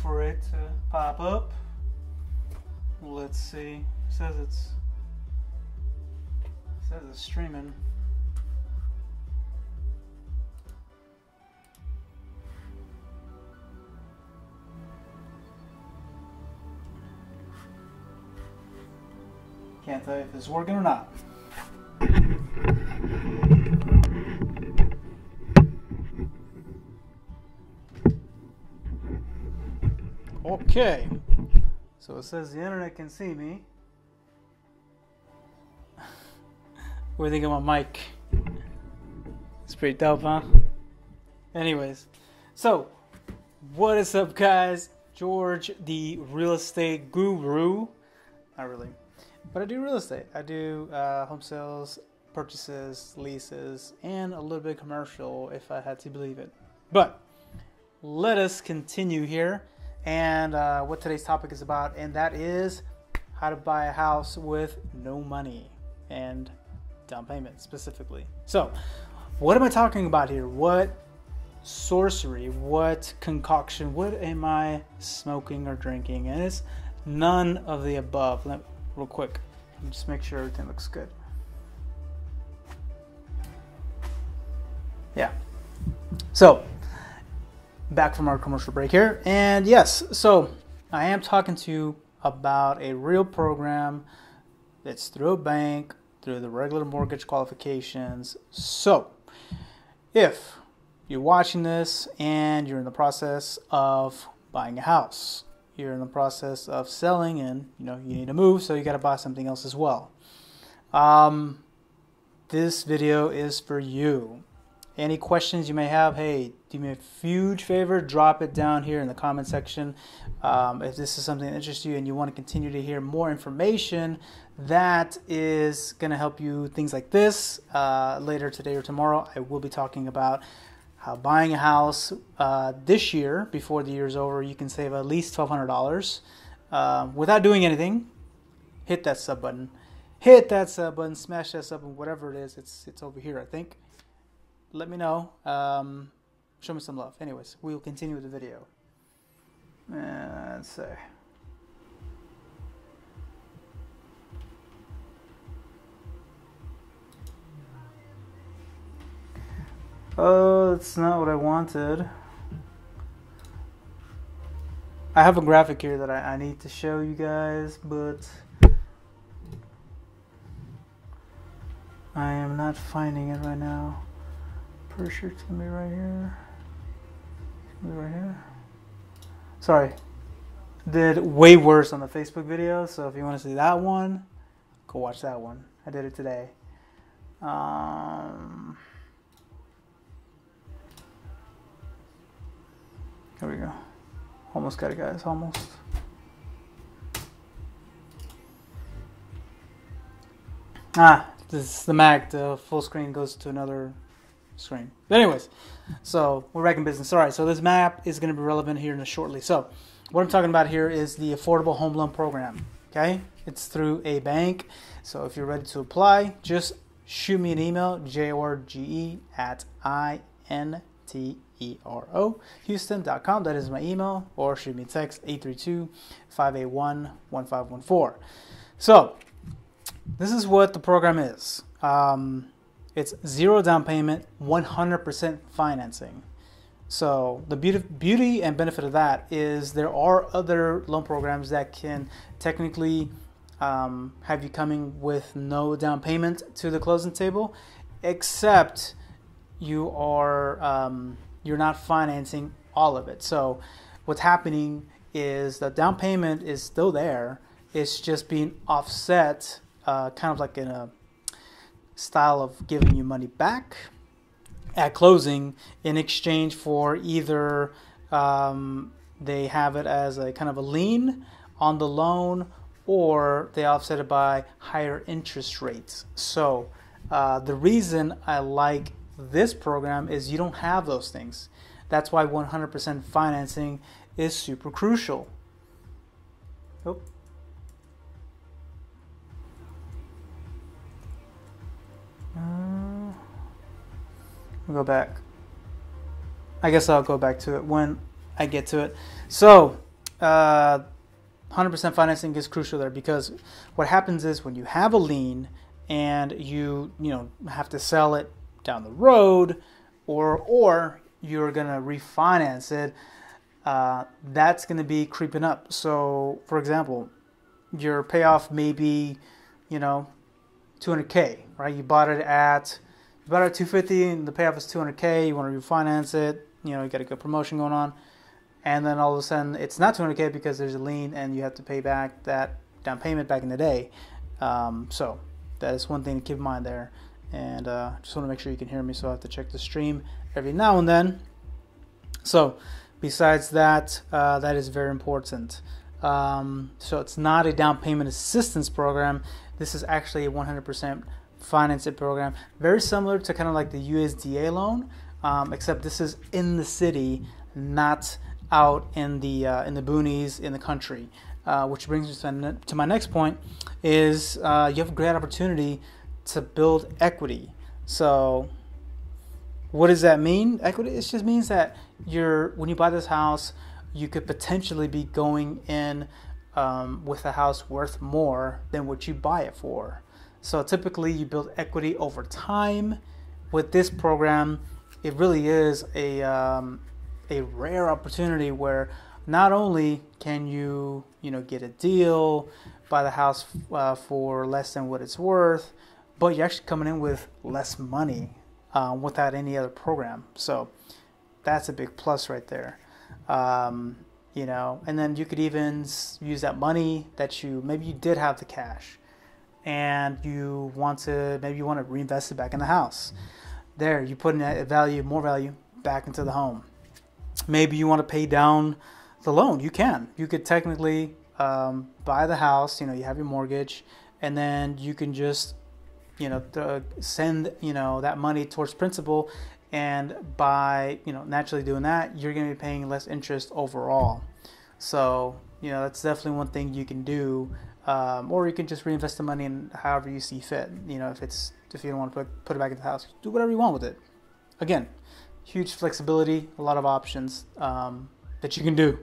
for it to pop up. Let's see. It says it's streaming. Can't tell you if it's working or not. Okay, so it says the internet can see me. What do you think of my mic? It's pretty dope, huh? Anyways, so what is up, guys? George, the real estate guru. Not really, but I do real estate. I do home sales, purchases, leases, and a little bit commercial if I had to believe it. But let us continue here. And what today's topic is about, and that is how to buy a house with no money and down payment specifically. So what am I talking about here? What sorcery, what concoction, what am I smoking or drinking? And it's none of the above. Real quick, just make sure everything looks good. Yeah. So back from our commercial break here, and yes, so I am talking to you about a real program that's through a bank, through the regular mortgage qualifications. So if you're watching this and you're in the process of buying a house, you're in the process of selling, and you need to move, so you got to buy something else as well, this video is for you. Any questions you may have, hey, do me a huge favor, drop it down here in the comment section. If this is something that interests you and you want to continue to hear more information that is going to help you, things like this, later today or tomorrow, I will be talking about how buying a house this year, before the year is over, you can save at least $1,200 without doing anything. Hit that sub button. Hit that sub button, smash that sub button, whatever it is. It's over here, I think. Let me know. Show me some love. Anyways, we'll continue with the video. Let's see. Oh, that's not what I wanted. I have a graphic here that I need to show you guys, but I am not finding it right now. Pretty sure it's gonna be right here. Right here. Sorry, did way worse on the Facebook video. So if you want to see that one, go watch that one. I did it today. Here we go. Almost got it, guys. Almost. This is the Mac. The full screen goes to another screen. But anyways, so we're back in business. All right, so this map is going to be relevant here shortly. So what I'm talking about here is the Affordable Home Loan Program. Okay, it's through a bank. So if you're ready to apply, just shoot me an email, jorge@intero.houston.com. That is my email, or shoot me a text 832-581-1514. So this is what the program is. It's 0 down payment, 100% financing. So the beauty and benefit of that is there are other loan programs that can technically have you coming with no down payment to the closing table, except you are you're not financing all of it. So what's happening is the down payment is still there. It's just being offset, kind of like in a style of giving you money back at closing in exchange for either they have it as a kind of a lien on the loan, or they offset it by higher interest rates. So the reason I like this program is you don't have those things. That's why 100% financing is super crucial. Oh. We'll go back. I guess I'll go back to it when I get to it. So 100% financing is crucial there, because what happens is when you have a lien and you have to sell it down the road, or you're gonna refinance it, that's gonna be creeping up. So, for example, your payoff may be, 200K, right? You bought it at 250, and the payoff is 200K. You want to refinance it. You got a good promotion going on, and then all of a sudden it's not 200K because there's a lien and you have to pay back that down payment back in the day. So that is one thing to keep in mind there. And just want to make sure you can hear me, so I have to check the stream every now and then. So besides that, that is very important. So it's not a down payment assistance program. This is actually a 100% financing program, very similar to kind of like the USDA loan, except this is in the city, not out in the boonies in the country. Which brings me to my next point: is you have a great opportunity to build equity. So what does that mean? Equity, it just means that when you buy this house, you could potentially be going in with a house worth more than what you buy it for. So typically you build equity over time. With this program, it really is a rare opportunity where not only can you get a deal, buy the house for less than what it's worth, but you're actually coming in with less money without any other program. So that's a big plus right there. And then you could even use that money that maybe you did have the cash, and you want to reinvest it back in the house. There, you put in more value back into the home. Maybe you want to pay down the loan. You could technically buy the house. You have your mortgage, and then you can just send that money towards principal, and by naturally doing that, you're going to be paying less interest overall. So that's definitely one thing you can do, or you can just reinvest the money in however you see fit. If you don't want to put it back in the house, do whatever you want with it. Again, huge flexibility, a lot of options that you can do.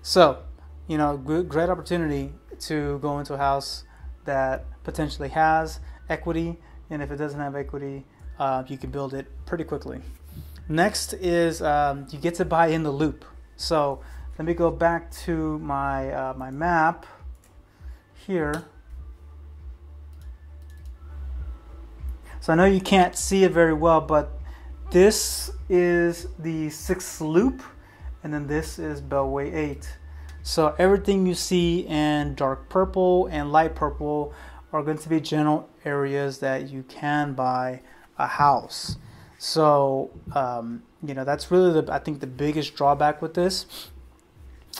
So great opportunity to go into a house that potentially has equity, and if it doesn't have equity, you can build it pretty quickly. Next is you get to buy in the loop. So let me go back to my my map here. So I know you can't see it very well, but this is the 6th loop, and then this is Beltway 8. So everything you see in dark purple and light purple are going to be general areas that you can buy a house. So that's really I think the biggest drawback with this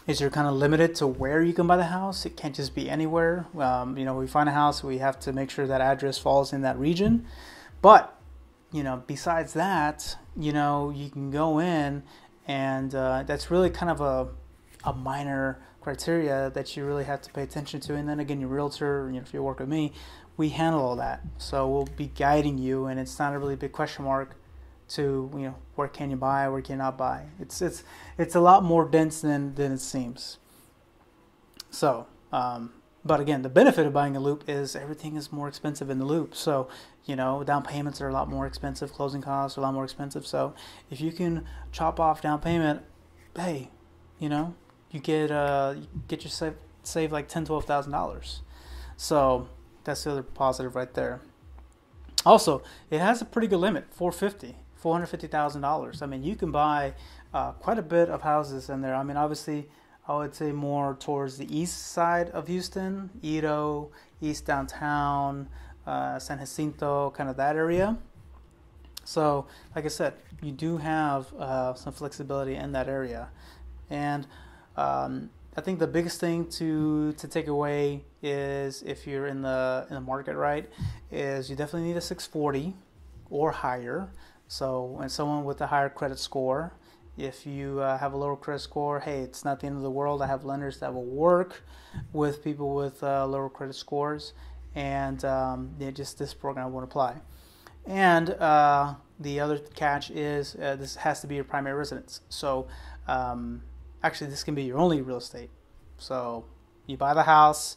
is you're kind of limited to where you can buy the house. It can't just be anywhere. We find a house, we have to make sure that address falls in that region. But besides that, you can go in, and that's really kind of a minor criteria that you really have to pay attention to. And then again, your realtor, if you work with me, we handle all that. So we'll be guiding you, and it's not a really big question mark to where can you buy, where can you not buy. It's a lot more dense than it seems. So but again, the benefit of buying a loop is everything is more expensive in the loop. So down payments are a lot more expensive, closing costs are a lot more expensive. So if you can chop off down payment, hey, you get yourself save like $10,000-$12,000. So that's the other positive right there. Also, it has a pretty good limit, $450,000. I mean, you can buy quite a bit of houses in there. I mean, obviously, I would say more towards the east side of Houston, Edo, East Downtown, San Jacinto, kind of that area. So, like I said, you do have some flexibility in that area. And I think the biggest thing to take away is, if you're in the market, right, is you definitely need a 640 or higher. So, and someone with a higher credit score. If you have a lower credit score, hey, it's not the end of the world. I have lenders that will work with people with lower credit scores, and just this program won't apply. And the other catch is this has to be your primary residence. So actually, this can be your only real estate. So you buy the house,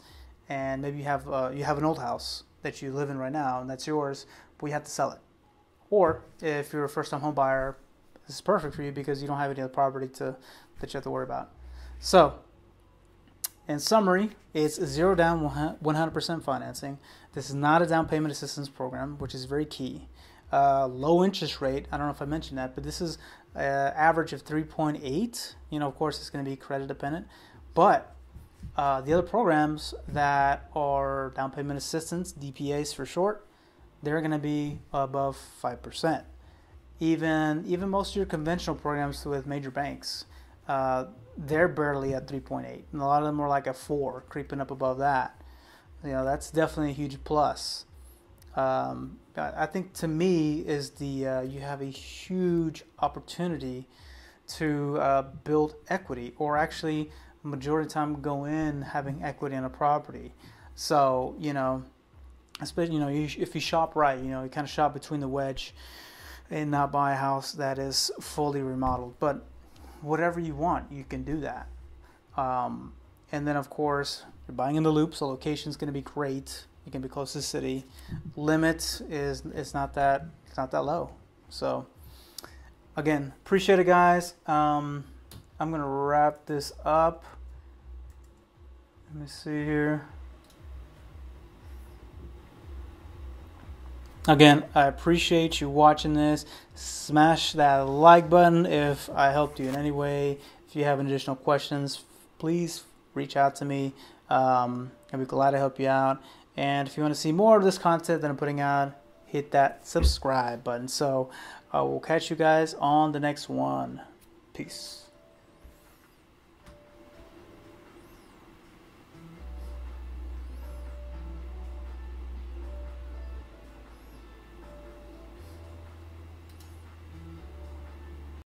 and maybe you have an old house that you live in right now, and that's yours, but you have to sell it. Or if you're a first-time home buyer, this is perfect for you because you don't have any other property that you have to worry about. So, in summary, it's zero down, 100% financing. This is not a down payment assistance program, which is very key. Low interest rate. I don't know if I mentioned that, but this is average of 3.8. Of course, it's going to be credit dependent, but the other programs that are down payment assistance, DPAs for short, they're going to be above 5%. Even most of your conventional programs with major banks, they're barely at 3.8, and a lot of them are like a 4, creeping up above that. That's definitely a huge plus. I think to me is you have a huge opportunity to build equity, or actually majority of the time go in having equity in a property. So especially if you shop right, you kind of shop between the wedge and not buy a house that is fully remodeled. But whatever you want, you can do that. And then of course you're buying in the loop, so location is going to be great. You can be close to the city. Limit is not that low. So again, appreciate it, guys. I'm going to wrap this up. Let me see here. Again, I appreciate you watching this. Smash that like button if I helped you in any way. If you have additional questions, please reach out to me. I'll be glad to help you out. And if you want to see more of this content that I'm putting out, hit that subscribe button. So I will catch you guys on the next one. Peace.